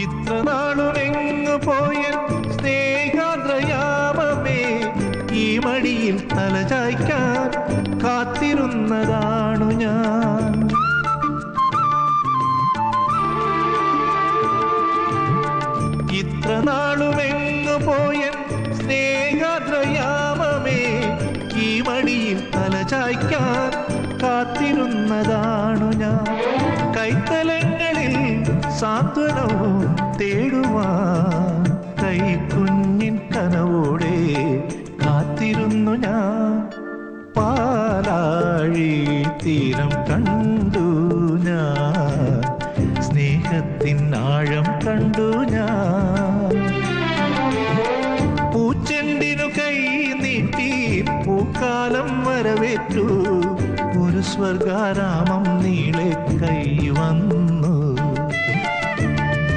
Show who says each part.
Speaker 1: ഇത്ര നാളുമെങ്ങു പോയ സ്നേഹാദ്രയാമമേ, ഈ മടിയിൽ തലചായ്ക്കാൻ കാത്തിരുന്നതാണു ഞാൻ. ഇത്ര നാളുമെങ്ങു പോയ സ്നേഹാദ്രയാമമേ, ഈ മടിയിൽ തലചായ്ക്കാൻ കാത്തിരുന്നതാണു ഞാൻ. കൈത്തലങ്ങളിൽ സാന്ത്വനവും തേടുവാൻ കൈക്കുഞ്ഞിൻ കനവോടെ കാത്തിരുന്നു ഞാൻ. പാലാഴി തീരം കണ്ടു ഞാൻ, സ്നേഹത്തിൻ ആഴം കണ്ടു ഞാൻ. പൂച്ചെണ്ടിനു കൈ നീട്ടി പൂക്കാലം വരവേറ്റു, ഒരു സ്വർഗാരാമം നീളെ കൈ വന്നു.